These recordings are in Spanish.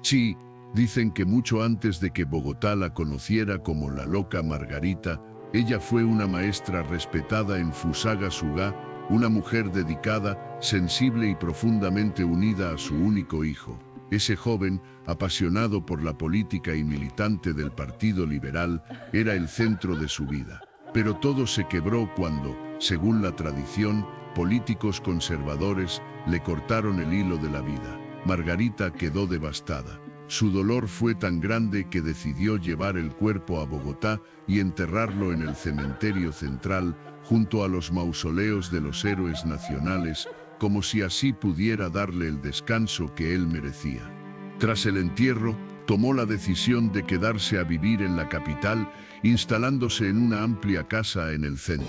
Sí, dicen que mucho antes de que Bogotá la conociera como la loca Margarita, ella fue una maestra respetada en Fusagasugá, una mujer dedicada, sensible y profundamente unida a su único hijo. Ese joven, apasionado por la política y militante del Partido Liberal, era el centro de su vida. Pero todo se quebró cuando, según la tradición, políticos conservadores le cortaron el hilo de la vida. Margarita quedó devastada. Su dolor fue tan grande que decidió llevar el cuerpo a Bogotá y enterrarlo en el cementerio central, junto a los mausoleos de los héroes nacionales, como si así pudiera darle el descanso que él merecía. Tras el entierro, tomó la decisión de quedarse a vivir en la capital, instalándose en una amplia casa en el centro.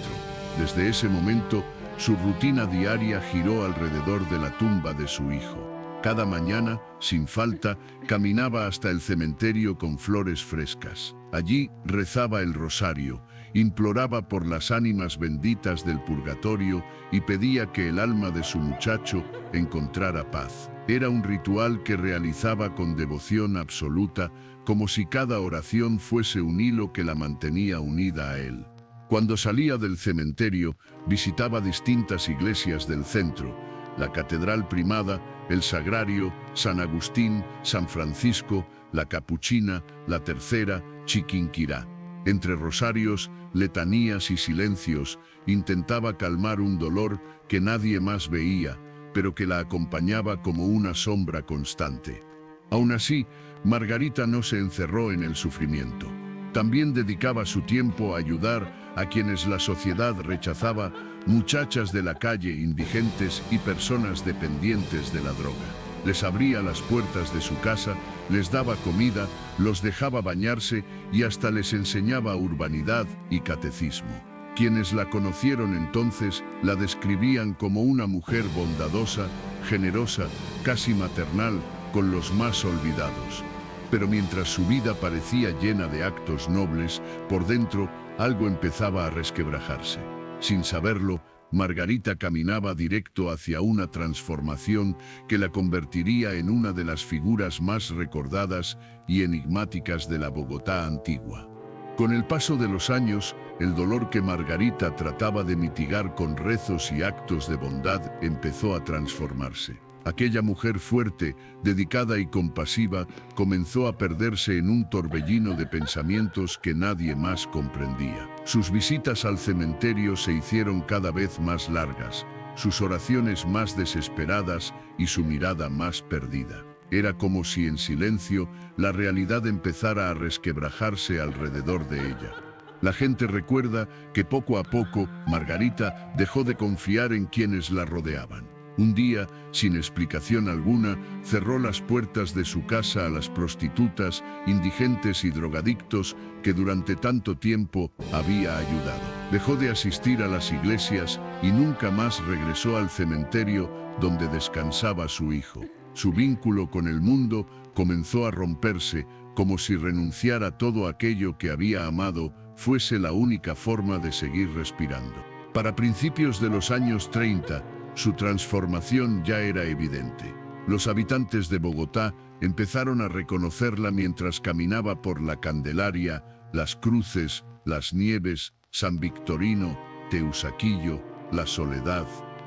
Desde ese momento, su rutina diaria giró alrededor de la tumba de su hijo. Cada mañana, sin falta, caminaba hasta el cementerio con flores frescas. Allí rezaba el rosario, imploraba por las ánimas benditas del purgatorio y pedía que el alma de su muchacho encontrara paz. Era un ritual que realizaba con devoción absoluta, como si cada oración fuese un hilo que la mantenía unida a él. Cuando salía del cementerio, visitaba distintas iglesias del centro: la Catedral Primada, el Sagrario, San Agustín, San Francisco, la Capuchina, la Tercera, Chiquinquirá. Entre rosarios, letanías y silencios, intentaba calmar un dolor que nadie más veía, pero que la acompañaba como una sombra constante. Aún así, Margarita no se encerró en el sufrimiento. También dedicaba su tiempo a ayudar a quienes la sociedad rechazaba: muchachas de la calle, indigentes y personas dependientes de la droga. Les abría las puertas de su casa, les daba comida, los dejaba bañarse y hasta les enseñaba urbanidad y catecismo. Quienes la conocieron entonces la describían como una mujer bondadosa, generosa, casi maternal, con los más olvidados. Pero mientras su vida parecía llena de actos nobles, por dentro algo empezaba a resquebrajarse. Sin saberlo, Margarita caminaba directo hacia una transformación que la convertiría en una de las figuras más recordadas y enigmáticas de la Bogotá antigua. Con el paso de los años, el dolor que Margarita trataba de mitigar con rezos y actos de bondad empezó a transformarse. Aquella mujer fuerte, dedicada y compasiva, comenzó a perderse en un torbellino de pensamientos que nadie más comprendía. Sus visitas al cementerio se hicieron cada vez más largas, sus oraciones más desesperadas y su mirada más perdida. Era como si en silencio la realidad empezara a resquebrajarse alrededor de ella. La gente recuerda que poco a poco Margarita dejó de confiar en quienes la rodeaban. Un día, sin explicación alguna, cerró las puertas de su casa a las prostitutas, indigentes y drogadictos que durante tanto tiempo había ayudado. Dejó de asistir a las iglesias y nunca más regresó al cementerio donde descansaba su hijo. Su vínculo con el mundo comenzó a romperse, como si renunciar a todo aquello que había amado fuese la única forma de seguir respirando. Para principios de los años 30, su transformación ya era evidente. Los habitantes de Bogotá empezaron a reconocerla mientras caminaba por la Candelaria, Las Cruces, Las Nieves, San Victorino, Teusaquillo, La Soledad,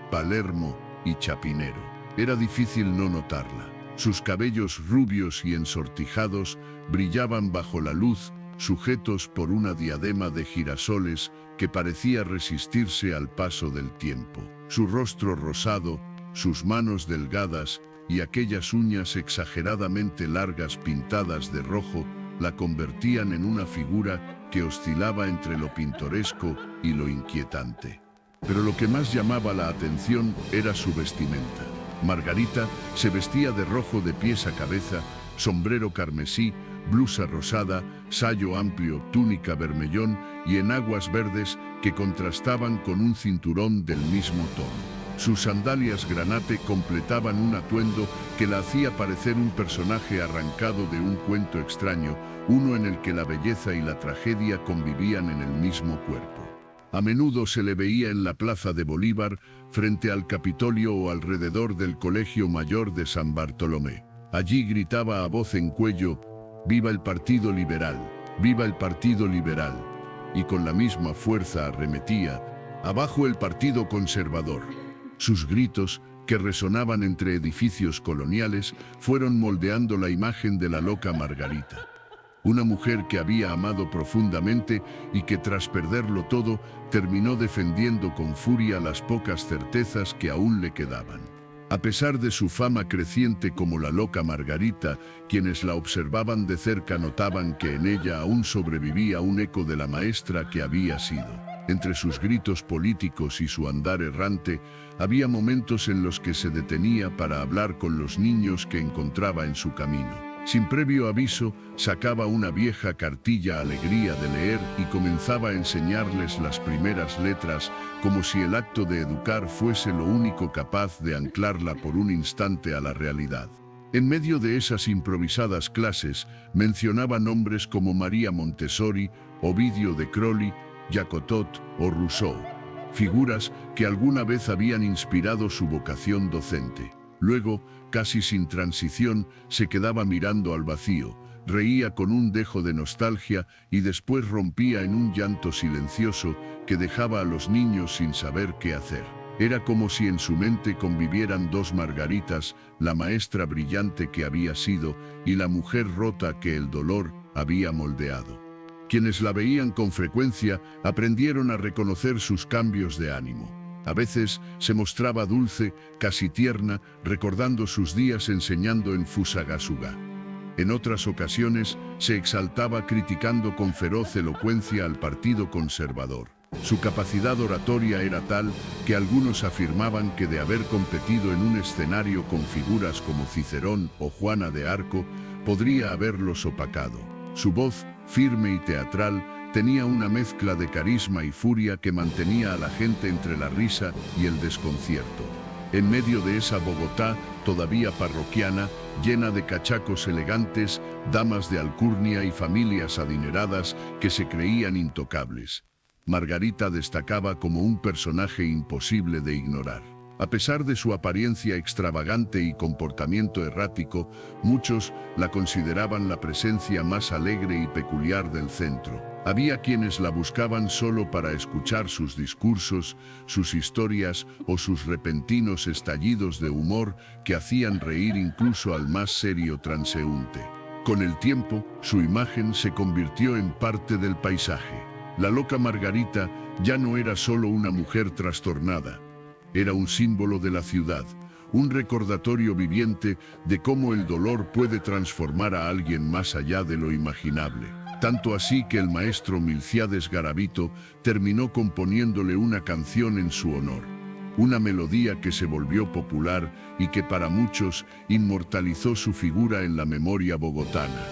Palermo y Chapinero. Era difícil no notarla. Sus cabellos rubios y ensortijados brillaban bajo la luz, sujetos por una diadema de girasoles que parecía resistirse al paso del tiempo. Su rostro rosado, sus manos delgadas y aquellas uñas exageradamente largas pintadas de rojo la convertían en una figura que oscilaba entre lo pintoresco y lo inquietante. Pero lo que más llamaba la atención era su vestimenta. Margarita se vestía de rojo de pies a cabeza, sombrero carmesí, blusa rosada, sayo amplio, túnica bermellón y enaguas verdes que contrastaban con un cinturón del mismo tono. Sus sandalias granate completaban un atuendo que la hacía parecer un personaje arrancado de un cuento extraño, uno en el que la belleza y la tragedia convivían en el mismo cuerpo. A menudo se le veía en la Plaza de Bolívar, frente al Capitolio o alrededor del Colegio Mayor de San Bartolomé. Allí gritaba a voz en cuello: «¡Viva el Partido Liberal! ¡Viva el Partido Liberal!». Y con la misma fuerza arremetía: «¡Abajo el Partido Conservador!». Sus gritos, que resonaban entre edificios coloniales, fueron moldeando la imagen de la loca Margarita. Una mujer que había amado profundamente y que tras perderlo todo, terminó defendiendo con furia las pocas certezas que aún le quedaban. A pesar de su fama creciente como la loca Margarita, quienes la observaban de cerca notaban que en ella aún sobrevivía un eco de la maestra que había sido. Entre sus gritos políticos y su andar errante, había momentos en los que se detenía para hablar con los niños que encontraba en su camino. Sin previo aviso, sacaba una vieja cartilla alegría de leer y comenzaba a enseñarles las primeras letras, como si el acto de educar fuese lo único capaz de anclarla por un instante a la realidad. En medio de esas improvisadas clases, mencionaba nombres como María Montessori, Ovidio de Crowley, Jacotot o Rousseau, figuras que alguna vez habían inspirado su vocación docente. Luego, casi sin transición, se quedaba mirando al vacío, reía con un dejo de nostalgia y después rompía en un llanto silencioso que dejaba a los niños sin saber qué hacer. Era como si en su mente convivieran dos Margaritas, la maestra brillante que había sido y la mujer rota que el dolor había moldeado. Quienes la veían con frecuencia aprendieron a reconocer sus cambios de ánimo. A veces se mostraba dulce, casi tierna, recordando sus días enseñando en Fusagasugá. En otras ocasiones se exaltaba criticando con feroz elocuencia al Partido Conservador. Su capacidad oratoria era tal que algunos afirmaban que de haber competido en un escenario con figuras como Cicerón o Juana de Arco, podría haberlos opacado. Su voz, firme y teatral, tenía una mezcla de carisma y furia que mantenía a la gente entre la risa y el desconcierto. En medio de esa Bogotá, todavía parroquiana, llena de cachacos elegantes, damas de alcurnia y familias adineradas que se creían intocables, Margarita destacaba como un personaje imposible de ignorar. A pesar de su apariencia extravagante y comportamiento errático, muchos la consideraban la presencia más alegre y peculiar del centro. Había quienes la buscaban solo para escuchar sus discursos, sus historias o sus repentinos estallidos de humor que hacían reír incluso al más serio transeúnte. Con el tiempo, su imagen se convirtió en parte del paisaje. La loca Margarita ya no era solo una mujer trastornada. Era un símbolo de la ciudad, un recordatorio viviente de cómo el dolor puede transformar a alguien más allá de lo imaginable. Tanto así que el maestro Milciades Garavito terminó componiéndole una canción en su honor. Una melodía que se volvió popular y que para muchos inmortalizó su figura en la memoria bogotana.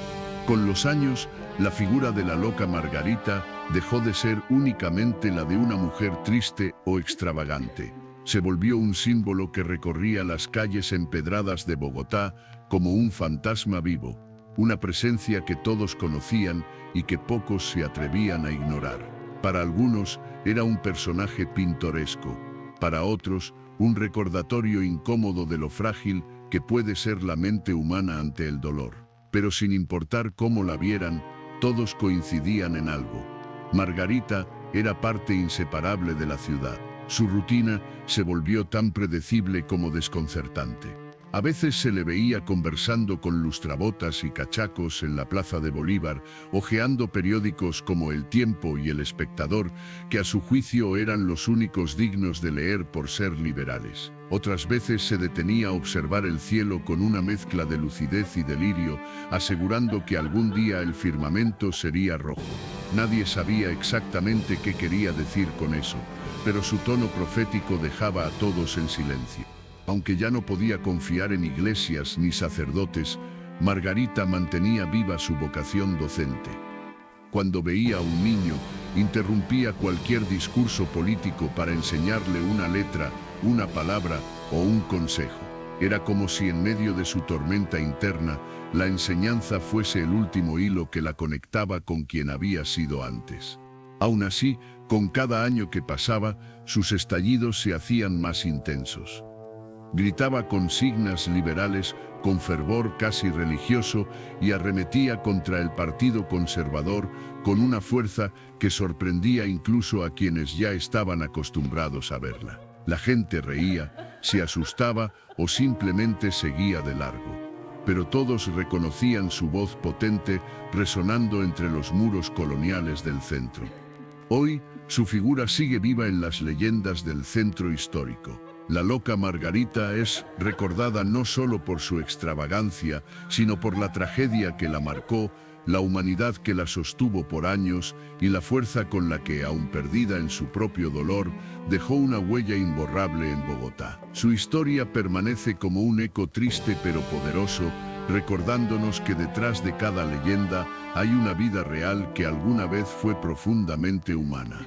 Con los años, la figura de la loca Margarita dejó de ser únicamente la de una mujer triste o extravagante. Se volvió un símbolo que recorría las calles empedradas de Bogotá como un fantasma vivo, una presencia que todos conocían y que pocos se atrevían a ignorar. Para algunos era un personaje pintoresco, para otros un recordatorio incómodo de lo frágil que puede ser la mente humana ante el dolor. Pero sin importar cómo la vieran, todos coincidían en algo. Margarita era parte inseparable de la ciudad. Su rutina se volvió tan predecible como desconcertante. A veces se le veía conversando con lustrabotas y cachacos en la Plaza de Bolívar, hojeando periódicos como El Tiempo y El Espectador, que a su juicio eran los únicos dignos de leer por ser liberales. Otras veces se detenía a observar el cielo con una mezcla de lucidez y delirio, asegurando que algún día el firmamento sería rojo. Nadie sabía exactamente qué quería decir con eso, pero su tono profético dejaba a todos en silencio. Aunque ya no podía confiar en iglesias ni sacerdotes, Margarita mantenía viva su vocación docente. Cuando veía a un niño, interrumpía cualquier discurso político para enseñarle una letra, una palabra o un consejo. Era como si en medio de su tormenta interna, la enseñanza fuese el último hilo que la conectaba con quien había sido antes. Aún así, con cada año que pasaba, sus estallidos se hacían más intensos. Gritaba consignas liberales con fervor casi religioso y arremetía contra el Partido Conservador con una fuerza que sorprendía incluso a quienes ya estaban acostumbrados a verla. La gente reía, se asustaba o simplemente seguía de largo. Pero todos reconocían su voz potente resonando entre los muros coloniales del centro. Hoy, su figura sigue viva en las leyendas del centro histórico. La loca Margarita es recordada no solo por su extravagancia, sino por la tragedia que la marcó, la humanidad que la sostuvo por años y la fuerza con la que, aun perdida en su propio dolor, dejó una huella imborrable en Bogotá. Su historia permanece como un eco triste pero poderoso, recordándonos que detrás de cada leyenda hay una vida real que alguna vez fue profundamente humana.